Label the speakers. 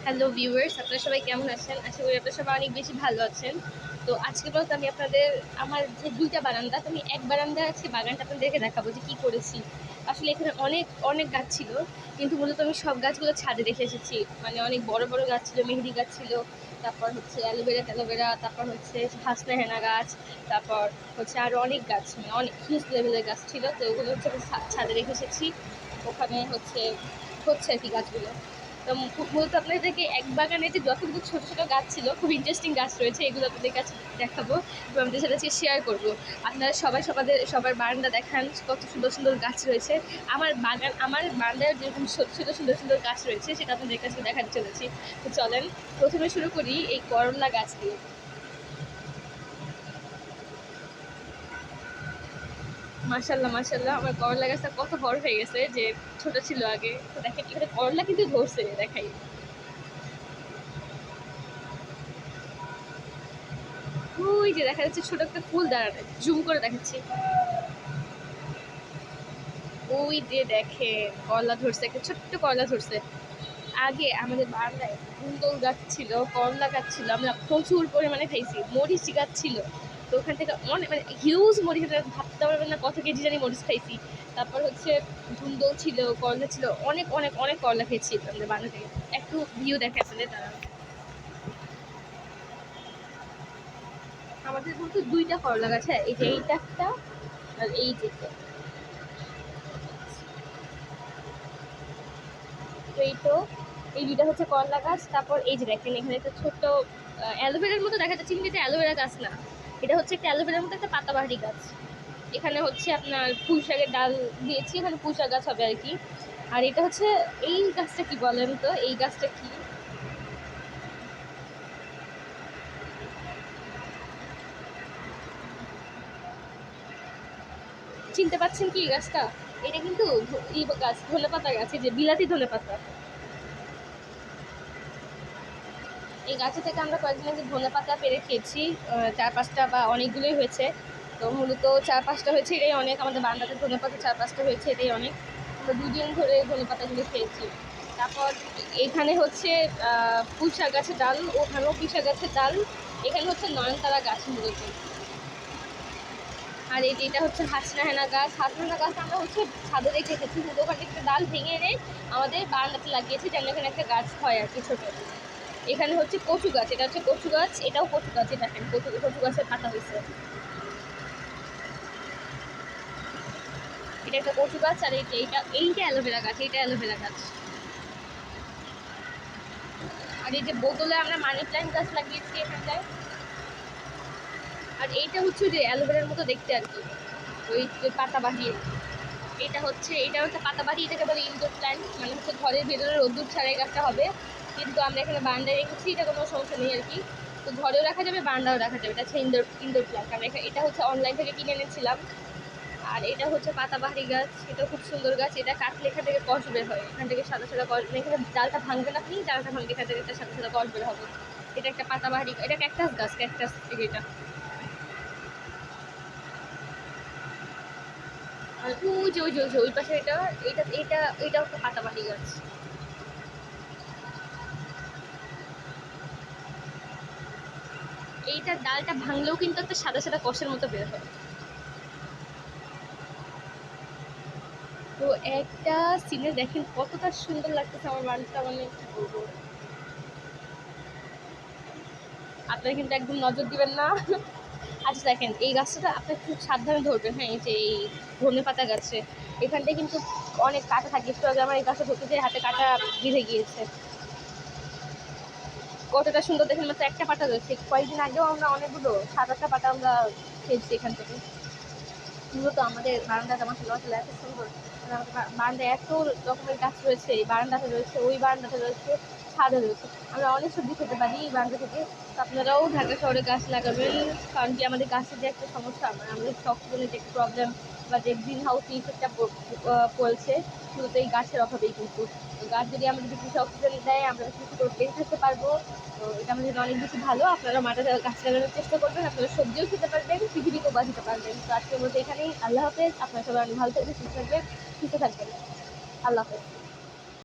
Speaker 1: Hello viewers, আপনারা সবাই কেমন আছেন? আশা করি আপনারা সবাই অনেক বেশি ভালো আছেন। তো আজকে বলতে আমি আপনাদের আমার যে ২ টা বারান্দা, তো আমি এক বারান্দায় আছি বাগানটা আপনাদেরকে দেখাবো যে কী করেছি। আসলে এখানে অনেক, অনেক গাছ ছিল। কিন্তু মূলত আমি সব গাছগুলো ছাদে রেখে এসেছি। মানে অনেক বড়, বড় গাছ ছিল, মেহেদি গাছ ছিল, তারপর হচ্ছে অ্যালোভেরা, তারপর হচ্ছে হাসনা হেনা গাছ, তারপর হচ্ছে আরও অনেক গাছ, মানে অনেক হিউজ লেভেলের গাছ ছিল। তো ওগুলো হচ্ছে আমি ছাদে রেখে এসেছি। ওখানে হচ্ছে আর কি গাছগুলো। তো মূলত আপনাদেরকে এক বাগানে যে যতগুলো ছোটো ছোটো গাছ ছিল, খুব ইন্টারেস্টিং গাছ রয়েছে, এগুলো আপনাদের কাছে দেখাবো এবং আমাদের সাথে শেয়ার করবো। আপনারা সবার বারান্দা দেখান, কত সুন্দর সুন্দর গাছ রয়েছে। আমার বারান্দায় যেরকম সুন্দর সুন্দর গাছ রয়েছে সেটা আপনাদের কাছে দেখাতে চলেছি। তো চলেন প্রথমে শুরু করি এই করলা গাছ দিয়ে। মাশাল্লাহ আমার করলা গাছটা কত বড় হয়ে গেছে, যে ছোট ছিল আগে। তো দেখেন এখানে করলা কিন্তু ধরছে, দেখাই। ওই যে দেখা যাচ্ছে ছোট একটা ফুল দাঁড়ানো, জুম করে দেখাচ্ছি। ওই যে দেখে করলা ধরছে, একটা ছোট্ট করলা ধরছে। আগে আমাদের বারান্দায় কুন্দল গাছ ছিল, করলা গাছ ছিল, আমরা প্রচুর পরিমাণে খাইছি। মরিচ গাছ ছিল, তো ওখান থেকে অনেক মানে হিউজ মরিচ, ভাবতে পারবেন না কত কেজি জানি মরিচ খাইছি। তারপর হচ্ছে ধুন্দল ছিল, করলা ছিল, অনেক অনেক অনেক করলা খেয়েছি আমাদের বারান্দা থেকে। একটু ভিউ দেখে আপনাদের তারা। আমাদের কিন্তু 2টা করলা গাছ, হ্যাঁ, এই যে এইটা একটা আর এই যে তো এই 2টা হচ্ছে করলা গাছ। তারপর এই যে দেখেন এখানে একটা ছোট্ট অ্যালোভেরার মতো দেখা যাচ্ছে, কিন্তু এটা অ্যালোভেরা গাছ না, এটা হচ্ছে একটা অ্যালোভেরার মতো একটা পাতাবাহারি গাছ। এখানে হচ্ছে আপনার পুঁই শাকের ডাল দিয়েছি, এখানে পুঁই শাক গাছ হবে আর কি। আর এটা হচ্ছে, এই গাছটা কি বলেন তো, এই গাছটা কি চিনতে পারছেন কি এই গাছটা? এটা কিন্তু এই গাছ ধনেপাতা গাছ, এই যে বিলাতি ধনেপাতা। এই গাছে থেকে আমরা কয়েকদিন আগে ধনেপাতা পেরে খেয়েছি, 4-5টা বা অনেকগুলোই হয়েছে। তো মূলত 4-5টা হয়েছে, এটাই অনেক। আমাদের বারান্দাতে ধনেপাতা 4-5টা হয়েছে, এটাই অনেক। আমরা 2 দিন ধরে ধনেপাতাগুলো খেয়েছি। তারপর এখানে হচ্ছে পুঁই শাক গাছের ডাল, ওখানেও পুঁই শাক গাছের ডাল। এখানে হচ্ছে নয়নতারা গাছ মূলত। আর এটা হচ্ছে হাসনা হেনা গাছ। হাসনা হেনা গাছ আমরা হচ্ছে ছাদে রেখে এসেছি, কিন্তু ওখান থেকে একটা ডাল ভেঙে এনে আমাদের বারান্দাতে লাগিয়েছি, যেন এখানে একটা গাছ হয় আর কি, ছোটো। এখানে হচ্ছে কচু গাছ, এটা হচ্ছে কচু গাছ, এটাও কচু গাছ। এটা দেখেন কচু গাছের পাতা হয়েছে। এটা একটা কচু গাছ, আর এইটা অ্যালোভেরা গাছ, এইটা অ্যালোভেরা গাছ। আর এই যে বোতলে আমরা মানি প্ল্যান্ট গাছ লাগিয়েছি এখানটায়। আর এইটা হচ্ছে যে অ্যালোভেরার মতো দেখতে আর কি, ওই যে পাতাবাহী। এটা হচ্ছে পাতাবাহী, এটাকে বলে ইনডোর প্ল্যান্ট, মানে হচ্ছে ঘরের ভেতরে রোদ্দুর ছাড়া এই গাছটা হবে। কিন্তু আমরা এখানে বারান্দায় রেখেছি, এটা কোনো সমস্যা নেই আর কি। তো ঘরেও রাখা যাবে, বারান্দাও রাখা যাবে। এটা হচ্ছে ইনডোর প্ল্যান্ট। আমরা এটা হচ্ছে অনলাইন থেকে কিনে এনেছিলাম। আর এটা হচ্ছে পাতাবাহারি গাছ, এটা খুব সুন্দর গাছ। এটা কাটলে এখান থেকে কষ বের হয়, এখান থেকে সাদা সাদা কষ, এখানে ডালটা ভাঙবেন আপনি, ডালটা ভাঙলে এখান থেকে একটা সাদা সাদা কষ বের হবে। এটা একটা পাতাবাহারি, এটা ক্যাকটাস গাছ, ক্যাকটাস এটা। আর ওই পাশে এটাও একটা পাতাবাহারি গাছ। এইটার ডালটা ভাঙলেও কিন্তু একটা সাদা সাদা কষের মতো বের হয়। তো একটা সিনে দেখেন কতটা সুন্দর লাগতেছে আমার বাড়িটা, মানে কি বলবো। আপনারা কিন্তু একদম নজর দিবেন না। আচ্ছা দেখেন এই গাছটা আপনার খুব সাবধানে ধরবেন, হ্যাঁ। এই যে এই ধনে পাতা গাছে এখানটায় কিন্তু অনেক কাঁটা থাকে। একটু আগে আমার এই গাছটা ধরতে যেয়ে হাতে কাঁটা বিঁধে গিয়েছে। কতটা সুন্দর দেখেন, মাত্র একটা পাতা রয়েছে। কয়েকদিন আগেও আমরা অনেকগুলো 7-8টা পাতা আমরা খেয়েছি এখান থেকে। মূলত আমাদের বারান্দাটা মাশাআল্লাহ এত সুন্দর, মানে আমাদের বারান্দায় এত রকমের গাছ রয়েছে। এই বারান্দাতে রয়েছে, ওই বারান্দাতে রয়েছে, ছাদে রয়েছে। আমরা অনেক সবজি খেতে পারি এই বারান্দা থেকে। তো আপনারাও ঢাকা শহরে গাছ লাগাবেন, কারণ কি আমাদের গাছের যে একটা সমস্যা, মানে আমাদের অক্সিজেনের যে একটা প্রবলেম বা যে গ্রিন হাউস ইফেক্টটা পড়ছে, মূলত এই গাছের অভাবেই কিন্তু। তো গাছ যদি আমাদের কিছু অক্সিজেন দেয়, আমরা কিছু করে বেঁচে থাকতে পারবো। তো এটা আমাদের জন্য অনেক বেশি ভালো। আপনারা মাঠে গাছ লাগানোর চেষ্টা করবেন, আপনারা সবজিও খেতে পারবেন, পৃথিবীকেও বাঁচাতে পারবেন। তো আজকের মতো এখানেই, আল্লাহ হাফেজ। আপনারা সবাই অনেক ভালো থাকবেন, সুস্থ থাকবেন। আল্লাহ হাফেজ।